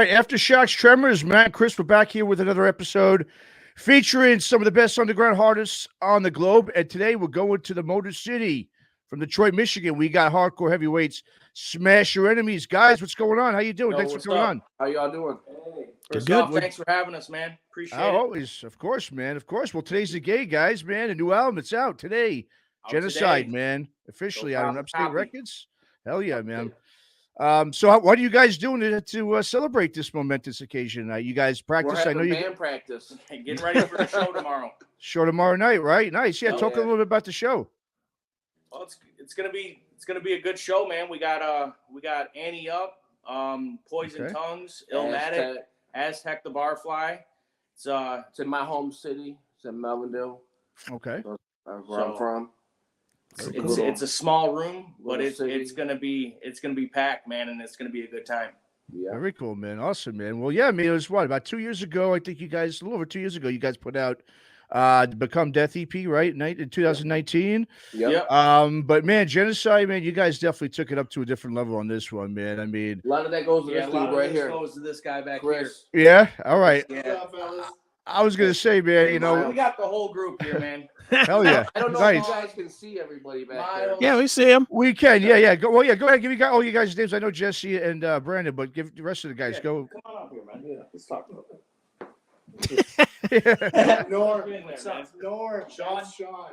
right, Aftershocks Tremors, Matt and Chris, we're back here with another episode featuring some of the best underground artists on the globe. And today we're going to the Motor City from Detroit, Michigan. We got hardcore heavyweights, Smash Your Enemies. Guys, what's going on? How you doing? Yo, Thanks for coming on. How y'all doing? Hey. First good. off, thanks for having us, man. Appreciate it. Always, of course, man. Of course. Well, today's the gay, guys, man. A new album. It's out today. Out Genocide, today. man. Officially So out on copy, Upstate copy. Records. Hell yeah, man. So what are you guys doing to celebrate this momentous occasion? You guys practice? We're I know having you band practice. Getting ready for the show tomorrow. show tomorrow night, right? Nice. Yeah, Oh, talk a yeah. little bit about the show. Well, it's gonna be a good show, man. We got Annie Up, Poison Okay. Tongues, Illmatic, Aztec the Barfly. It's in my home city. It's in Melvindale. Okay. That's where I'm from. It's a small room, but Little it's city. gonna be packed, man, and it's gonna be a good time. Yeah. Very cool, man. Awesome, man. Well, yeah, I mean, it was about 2 years ago. I think you guys, a little over 2 years ago, you guys put out the Become Death EP, right? In 2019. Yep. But man, Genocide, man, you guys definitely took it up to a different level on this one, man. I mean, A lot of that goes to Yeah, this a lot dude of right this here. goes to this guy back Chris. yeah. All right. here. What's Yeah. up, fellas? I was gonna say, man, you know, we got the whole group here, man. hell yeah. I don't know Nice. if you guys can see everybody back there. Miles. Yeah, we see him. We can, yeah. Go ahead. Give you guys all you guys' names. I know Jesse and Brandon, but give the rest of the guys go. Come on up here, man. Yeah, let's talk about Norm, What's up? Norm, Sean.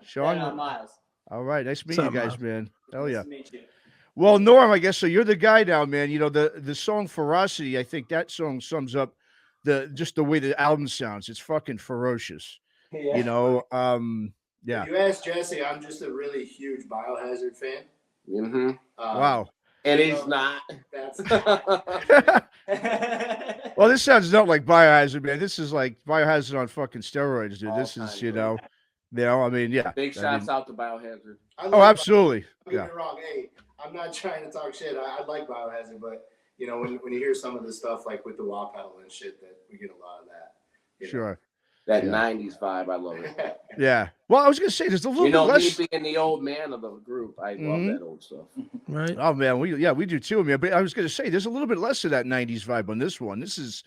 Sean, Miles. all right, nice to meet What's you up, guys, man. Hell yeah. Nice to meet you. Well, Norm, I guess so. You're the guy now, man. You know the song "Ferocity." I think that song sums up just the way the album sounds. It's fucking ferocious. Yeah. You know, yeah. If you ask Jesse, I'm just a really huge Biohazard fan. Mm-hmm. Wow. And he's not. That's Well, this sounds not like Biohazard, man. This is like Biohazard on fucking steroids, dude. All This is, time, I mean, yeah. Big I shots mean- out to Biohazard. I Oh, absolutely. Don't Yeah. get me wrong. Hey, I'm not trying to talk shit. I like Biohazard, but you know, when you hear some of the stuff like with the wah pedal and shit, that we get a lot of that. you know. Sure. That Yeah. 90s vibe, I love it. Yeah. Well, I was gonna say there's a little You know, bit less. me being the old man of the group, I love Mhm. that old stuff. Right. Oh man, we do too, man. But I was gonna say there's a little bit less of that '90s vibe on this one. This is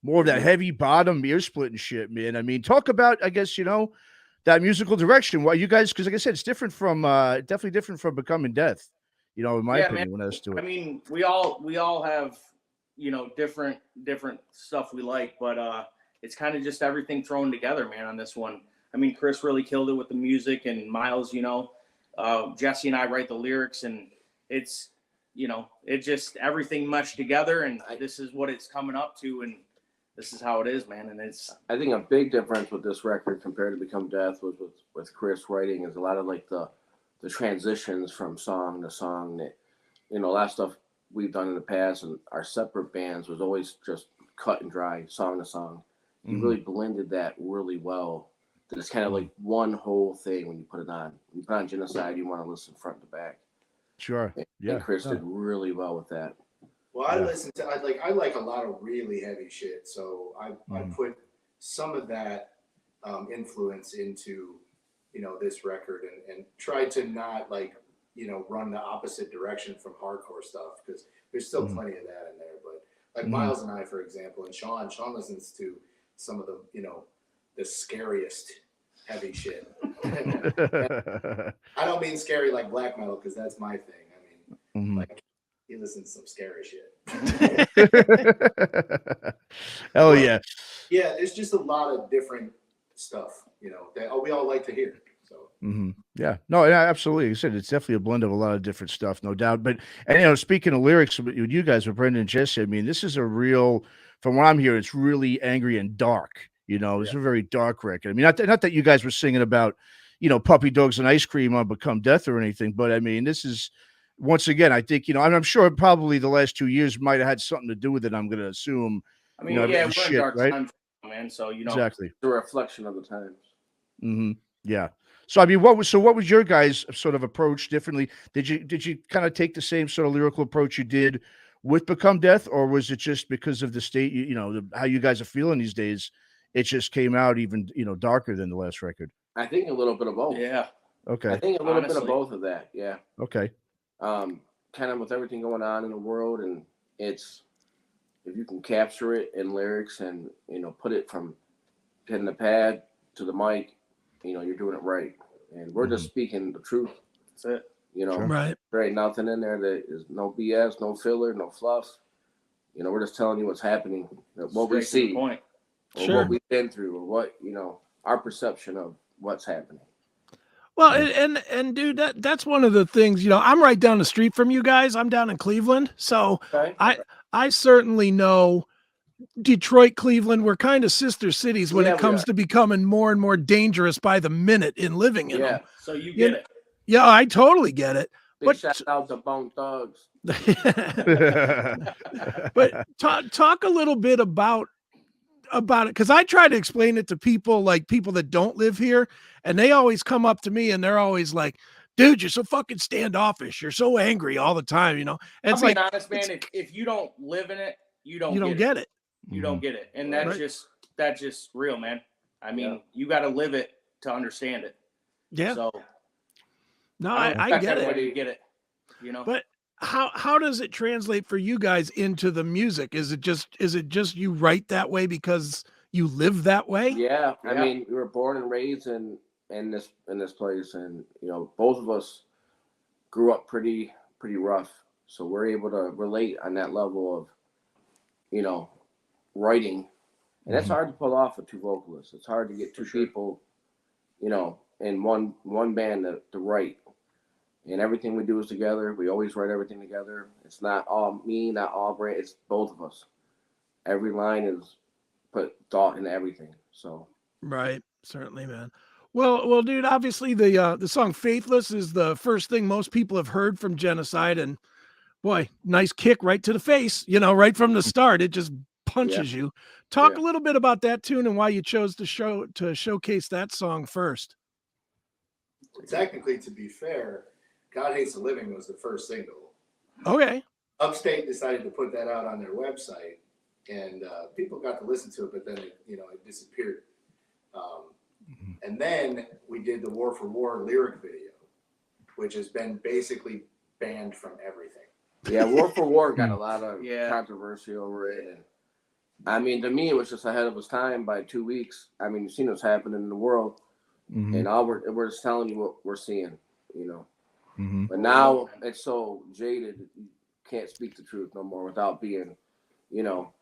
more of that heavy bottom ear splitting shit, man. I mean, talk about, I guess, that musical direction. Why you guys? Because like I said, it's different from definitely different from Becoming Death. In my Yeah, opinion, man. when I was to I it. mean, we all have, different stuff we like, but it's kind of just everything thrown together, man, on this one. I mean, Chris really killed it with the music, and Miles, Jesse and I write the lyrics, and it's, it just everything meshed together, and this is what it's coming up to, and this is how it is, man. And it's I think a big difference with this record compared to Become Death was with Chris writing is a lot of like the transitions from song to song that, a lot of stuff we've done in the past and our separate bands was always just cut and dry, song to song. You Mhm. really blended that really well. That it's kind of like one whole thing when you put it on. When you put on Genocide, you want to listen front to back. Sure. Yeah. And Chris did really well with that. Well, I Yeah. listen to I like a lot of really heavy shit, so I put some of that influence into this record and try to not run the opposite direction from hardcore stuff because there's still plenty of that in there. But like Miles and I, for example, and Sean listens to some of the the scariest heavy shit. I don't mean scary like black metal because that's my thing. I mean, Mhm. like he listens to some scary shit. Hell yeah. Yeah, there's just a lot of different stuff, that we all like to hear. So Yeah, no, yeah, absolutely. Like I said, it's definitely a blend of a lot of different stuff, no doubt. But speaking of lyrics, with you guys, with Brendan and Jesse, I mean, this is a real, from what I'm hearing, it's really angry and dark. It's a very dark record. I mean, not that you guys were singing about, puppy dogs and ice cream on Become Death or anything, but I mean, this is once again, I think, I'm sure probably the last 2 years might have had something to do with it. I'm going to assume. I mean, the we're in shit, dark right? times, man. So Exactly. It's a reflection of the times. Mm-hmm. Yeah. So I mean, what was your guys' sort of approach differently? Did you kind of take the same sort of lyrical approach you did with Become Death, or was it just because of the state, how you guys are feeling these days? It just came out even darker than the last record. I think a little bit of both. Yeah. Okay. I think a little bit of Honestly. both of that. Yeah. Okay. Kind of with everything going on in the world, and it's if you can capture it in lyrics and, you know, put it from pen to pad to the mic, you know, you're doing it right. And we're just speaking the truth. That's it. You know, Right. there ain't nothing in there that is no BS, no filler, no fluff. You know, we're just telling you what's happening, what we Straight to the see, point. or Sure. what we've been through, or what, you know, our perception of what's happening. Well, and dude, that's one of the things, you know, I'm right down the street from you guys. I'm down in Cleveland. So Okay. I certainly know Detroit, Cleveland, we're kind of sister cities when Yeah, it we comes are. to becoming more and more dangerous by the minute in living in Yeah. them. So you You get know- it. Yeah, I totally get it. Big But- shout out to Bone Thugs. But talk a little bit about it, because I try to explain it to people, like people that don't live here, and they always come up to me and they're always like, dude, you're so fucking standoffish, you're so angry all the time, you know. And I'm it's being like, honest, man. If you don't live in it, you don't get it. You don't get it, and that's Right. that's just real, man. I mean, Yeah. you got to live it to understand it. Yeah. So No, don't I expect get it. everybody to get it. You know. But how does it translate for you guys into the music? Is it just you write that way because you live that way? Yeah, I Yeah. mean, we were born and raised in this place, and you know, both of us grew up pretty rough, so we're able to relate on that level of, you know, writing, and that's hard to pull off with two vocalists. It's hard to get two people, you know, in one band to write, and everything we do is together. We always write everything together. It's not all me, not all Brand. It's both of us. Every line is put thought into everything. So Right. Certainly, man. Well, dude, obviously the song Faithless is the first thing most people have heard from Genocide, and boy, nice kick right to the face, you know, right from the start. It just punches you. Talk Yeah. a little bit about that tune and why you chose to showcase that song first. Technically, to be fair, God Hates the Living was the first single. Okay. Upstate decided to put that out on their website, and people got to listen to it, but then it disappeared. And then we did the War for War lyric video, which has been basically banned from everything. yeah, War for War got a lot of Yeah. controversy over it, and I mean, to me, it was just ahead of its time by 2 weeks. I mean, you've seen what's happening in the world, and all we're just telling you what we're seeing, you know. But now it's so jaded, you can't speak the truth no more without being, you know.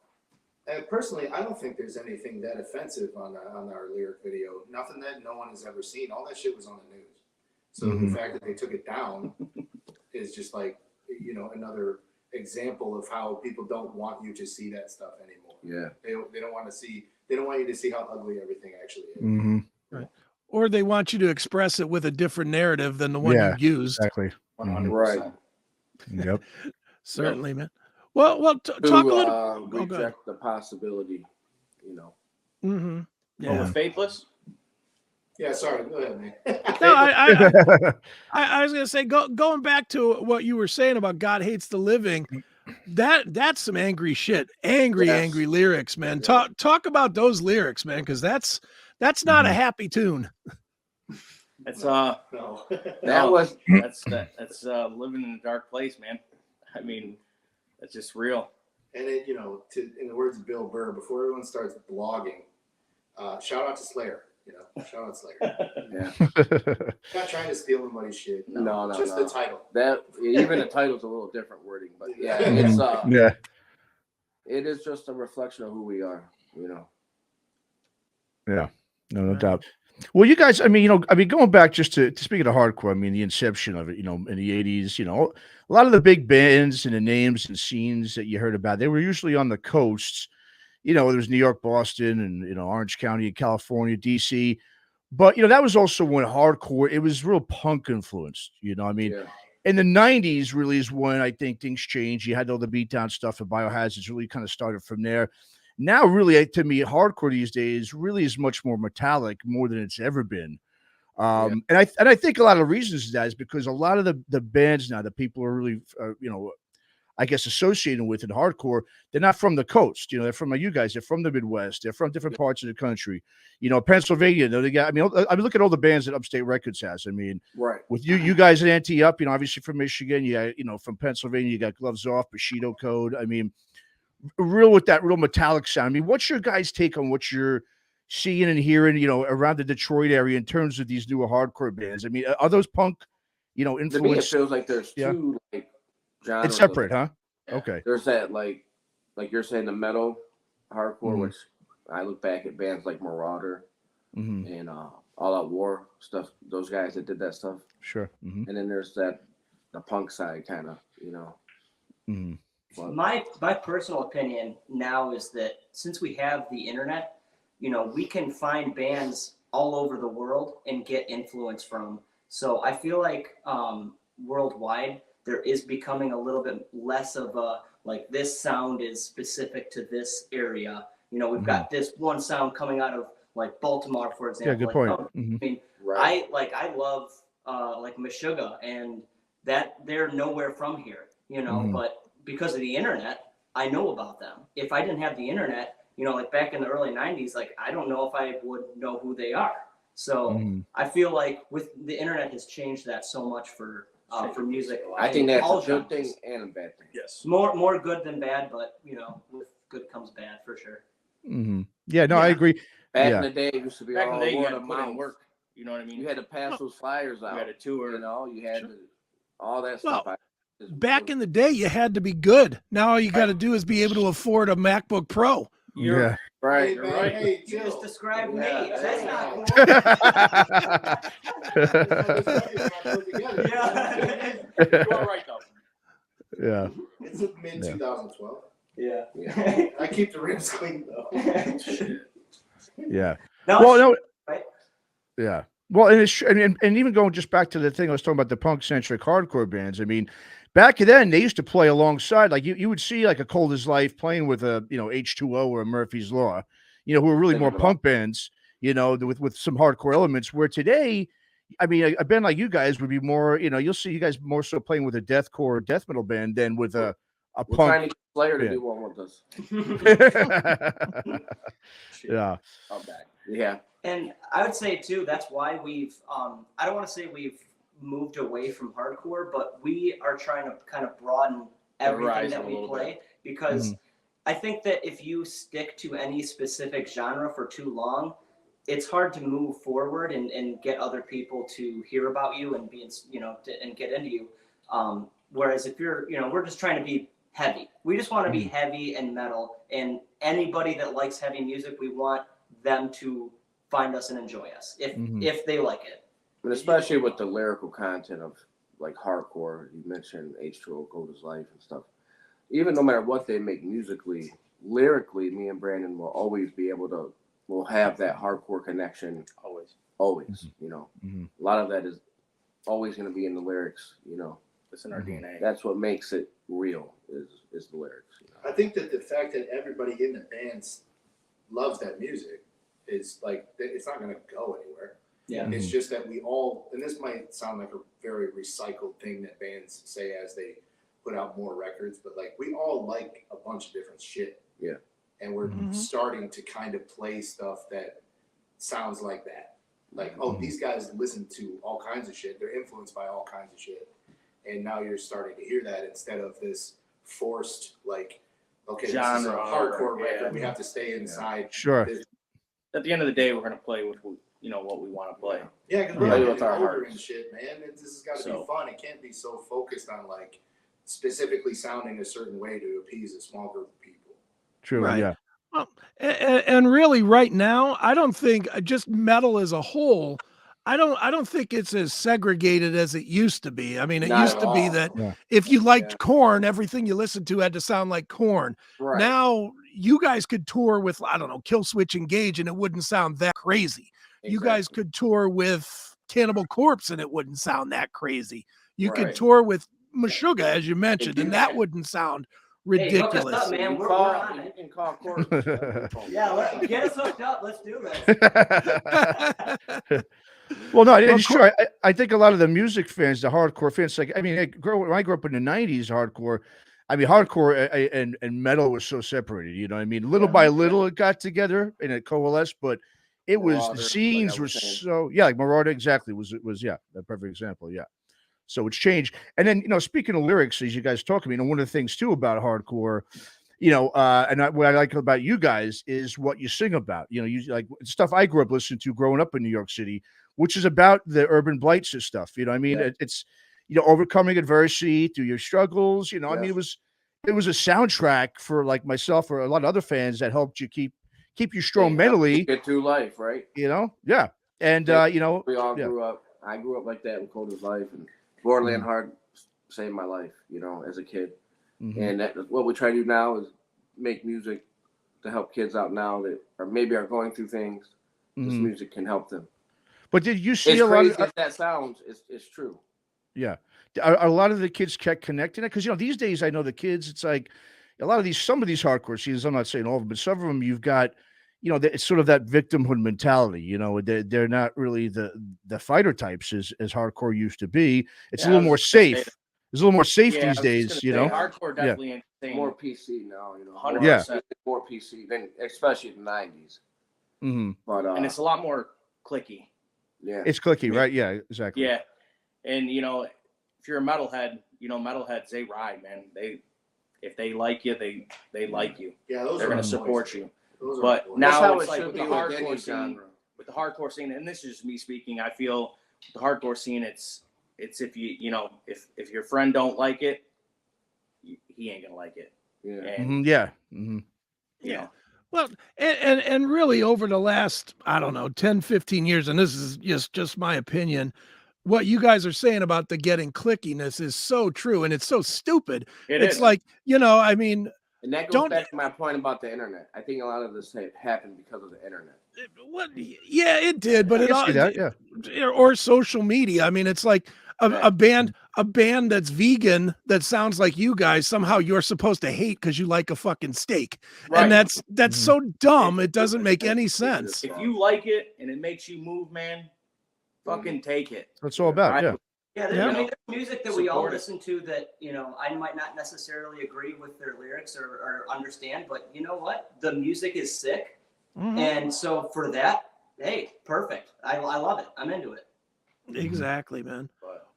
And personally, I don't think there's anything that offensive on our lyric video. Nothing that no one has ever seen. All that shit was on the news. So the fact that they took it down is just like, another example of how people don't want you to see that stuff anymore. Yeah. They don't want to see. They don't want you to see how ugly everything actually is. Right. Or they want you to express it with a different narrative than the one you used. Exactly. 100%. Right. Yep. Certainly, man. Well, talk a To little. Go ahead. reject the possibility, you know. Mm-hmm. Oh, Yeah. with Faithless. Yeah, sorry. Go ahead, man. No, I was gonna say, going back to what you were saying about God Hates the Living, that's some angry shit, angry lyrics, man. Talk about those lyrics, man, because that's not a happy tune. That's No. that's living in a dark place, man. I mean, that's just real. And it, in the words of Bill Burr, before everyone starts blogging, shout out to Slayer. Shout out Slayer. Yeah. Not trying to steal anybody's shit. No, Just the title. That even the title's a little different wording, but yeah, it's it is just a reflection of who we are, you know. Yeah, no doubt. Well, you guys, going back just to speaking of hardcore, I mean, the inception of it, in the 80s, a lot of the big bands and the names and scenes that you heard about, they were usually on the coasts. There was New York, Boston, and, Orange County, California, DC. But, that was also when hardcore, it was real punk influenced, in the 90s really is when I think things changed. You had all the beatdown stuff and Biohazards really kind of started from there. Now, really, to me, hardcore these days really is much more metallic, more than it's ever been. And I think a lot of the reasons that is because a lot of the bands now that people are really, I guess, associated with in hardcore, they're not from the coast. They're from you guys. They're from the Midwest. They're from different parts of the country. Pennsylvania. They got. Look at all the bands that Upstate Records has. Right. With you guys at Anti-Up, obviously from Michigan. You got, from Pennsylvania, you got Gloves Off, Bushido Code. real with that real metallic sound. I mean, what's your guys' take on what you're seeing and hearing, around the Detroit area in terms of these newer hardcore bands? I mean, are those punk, To me, it influenced? feels like there's Yeah. two like genres. It's separate, huh? Yeah. Okay. There's that like you're saying, the metal hardcore, Mhm. which I look back at bands like Marauder Hmm. and All Out War stuff. Those guys that did that stuff. Sure. Hmm. And then there's the punk side, kind of, Hmm. But My personal opinion now is that since we have the internet, we can find bands all over the world and get influence from. So I feel like worldwide there is becoming a little bit less of a like this sound is specific to this area. We've got this one sound coming out of like Baltimore, for example. Yeah, good Like, point. oh, Mhm. I mean, right. I love like Meshuggah, and that they're nowhere from here, Mhm. but because of the internet, I know about them. If I didn't have the internet, like back in the early 90s, like I don't know if I would know who they are. So Mhm. I feel like with the internet has changed that so much for music. I think in that's all a good genres. thing and a bad thing. Yes. More good than bad, but with good comes bad for sure. Mhm. Yeah, no, I Yeah. agree. Back Yeah. in the day, it used to be Back in all the day, you word had to of put in mouth. work. You know what I mean? You had to pass those flyers You out. had a tour. You had Sure. all that Well, stuff. Back in the day, you had to be good. Now all you got to do is be able to afford a MacBook Pro. Yeah. right, Hey, you're man, right. hey, You just chill. described Yeah, me. That's not cool. This record's not put together. Yeah. You are right though. Yeah. It's mid 2012. Yeah. Yeah. I keep the rims clean though. Yeah. No, Well, it's no. right? Yeah. Well, and it's and even going just back to the thing I was talking about, the punk centric hardcore bands. I mean, back then they used to play alongside, like you would see like a Cold as Life playing with a H2O or a Murphy's Law, who are really more punk bands, with some hardcore elements. Where today, I mean, a band like you guys would be more, you'll see you guys more so playing with a deathcore or death metal band than with a We're trying to punk. get Slayer to band. do one with us. Yeah. I'm back. Yeah. And I would say too, that's why we've I don't want to say we've moved away from hardcore, but we are trying to kind of broaden everything horizon that a we little play because I think that if you stick to any specific genre for too long, it's hard to move forward and get other people to hear about you and be and get into you. Whereas if you're we're just trying to be heavy. We just want to be heavy and metal, and anybody that likes heavy music, we want them to find us and enjoy us if they like it. And especially with the lyrical content of like hardcore, you mentioned H2O, Cold as Life and stuff. Even no matter what they make musically, lyrically, me and Brandon will always be able to, we'll have that hardcore connection. Always. A lot of that is always going to be in the lyrics, It's in our DNA. That's what makes it real is the lyrics. I think that the fact that everybody in the bands loves that music is like, it's not going to go anywhere. Yeah. It's just that we all, and this might sound like a very recycled thing that bands say as they put out more records, but like we all like a bunch of different shit. Yeah. And we're starting to kind of play stuff that sounds like that. Like, oh, these guys listen to all kinds of shit. They're influenced by all kinds of shit. And now you're starting to hear that instead of this forced, like, okay, this is a Genre, hardcore yeah. record. We have to stay inside. Sure. this. At the end of the day, we're gonna play with what we want to play. Yeah, because we're Play all with getting our older hearts. and shit, man. This has got to So- be fun. It can't be so focused on like specifically sounding a certain way to appease a small group of people. True. Right. Yeah. Well, and really, right now, I don't think just metal as a whole. I don't think it's as segregated as it used to be. I mean, it Not used at to be all. that Yeah. if you liked Yeah. Corn, everything you listened to had to sound like Corn. Right. Now you guys could tour with, I don't know, Kill Switch Engage, and it wouldn't sound that crazy. You guys Exactly. could tour with Cannibal Corpse, and it wouldn't sound that crazy. You could Right. tour with Meshuggah, as you mentioned, and that Yeah. wouldn't sound Hey, hook us ridiculous. up, man. You We're call, on you it. can call Court. Yeah, get us hooked up. Let's do this. Well, no, Well, it's true. I think a lot of the music fans, the hardcore fans, like, I mean, when I grew up in the 90s, hardcore, I mean, hardcore and metal was so separated, you know what I mean? Little by little, it got together and it coalesced, but it was, Marauder, the like scenes I were was saying. so, yeah, like Marauder, exactly, was, yeah, a perfect example, yeah. So it's changed. And then, speaking of lyrics, as you guys talk, I mean, one of the things too about hardcore, what I like about you guys is what you sing about. You like stuff I grew up listening to growing up in New York City, which is about the urban blights and stuff. I mean, it's overcoming adversity through your struggles. I mean, it was a soundtrack for like myself or a lot of other fans that helped you keep you strong mentally. Get through life, right? Yeah. And we all grew up. I grew up like that with Coda's life, and Borderland Hard saved my life. As a kid. And what we try to do now is make music to help kids out now that are going through things. This music can help them. But did you see as a lot crazy of as that sounds? It's true. Yeah, are a lot of the kids kept connecting it? Because these days I know the kids. It's like some of these hardcore scenes. I'm not saying all of them, but some of them you've got. It's sort of that victimhood mentality. They're not really the fighter types as hardcore used to be. It's a little more safe. It's a little more safe these days, Hardcore definitely insane. More PC now, 100%. More PC than especially the 90s. But and it's a lot more clicky. Yeah, it's clicky, right? Yeah, exactly. Yeah, and if you're a metalhead, metalheads they ride, man. If they like you, they like you. Yeah, they're gonna support you. Those but are now it's it like with the hardcore scene. genre. With the hardcore scene, and this is just me speaking, I feel the hardcore scene. It's if if your friend don't like it, he ain't gonna like it. Yeah. And, Well, and really over the last, I don't know, 10, 15 years, and this is just my opinion, what you guys are saying about the getting clickiness is so true, and it's so stupid. It's like, I mean, and that goes back to my point about the internet. I think a lot of this happened because of the internet. Yeah, it did, but or social media. I mean, it's like a band that's vegan that sounds like you guys. Somehow you're supposed to hate because you like a fucking steak, and that's so dumb. It doesn't make any sense. If you like it and it makes you move, man, fucking take it. That's what it's all about. Yeah. Yeah, there's music that we all listen to that, I might not necessarily agree with their lyrics or understand, but you know what? The music is sick. And so for that, hey, perfect. I love it. I'm into it. Exactly, man.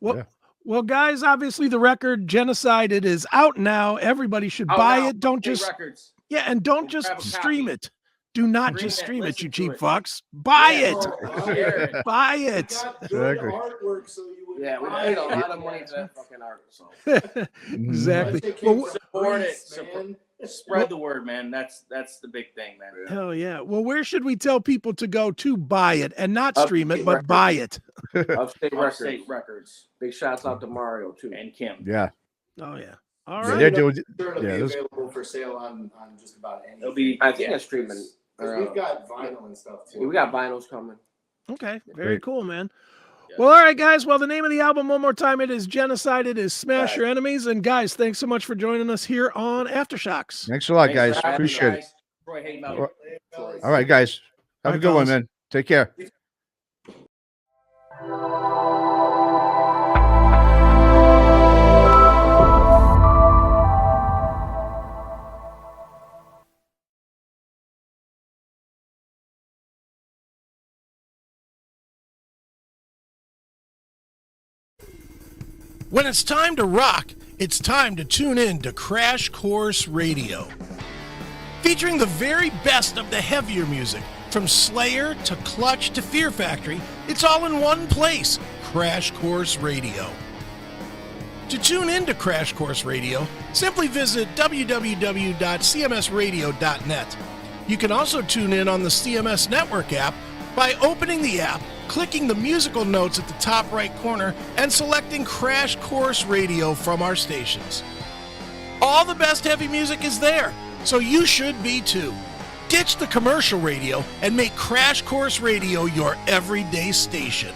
Well, guys, obviously the record Genocide, it is out now. Everybody should buy it. Don't just records. Yeah, and don't just stream it. Do not just stream it, you cheap fucks. Buy it. Buy it. Exactly. Artwork, so you would we paid a lot of money for that fucking art. So. Exactly. Support it. Spread the word, man. That's the big thing, man. Hell yeah. Well, where should we tell people to go to buy it and not stream it, but buy it? Upstate Records. Big shouts out to Mario too and Kim. Yeah. Oh yeah. All right. They're doing. It'll be available for sale on just about anything. It'll be. I think it's streaming. Because we've got vinyl and stuff too. We got vinyls coming. Okay. Very cool, man. Well, all right, guys. Well, the name of the album, one more time, it is Genocide. It is Smash Your Enemies. And guys, thanks so much for joining us here on Aftershocks. Thanks a lot, guys. Appreciate it. All right, guys. Have a good one, man. Take care. When it's time to rock, it's time to tune in to Crash Course Radio. Featuring the very best of the heavier music, from Slayer to Clutch to Fear Factory, it's all in one place, Crash Course Radio. To tune in to Crash Course Radio, simply visit www.cmsradio.net. You can also tune in on the CMS Network app by opening the app, clicking the musical notes at the top right corner, and selecting Crash Course Radio from our stations. All the best heavy music is there, so you should be too. Ditch the commercial radio and make Crash Course Radio your everyday station.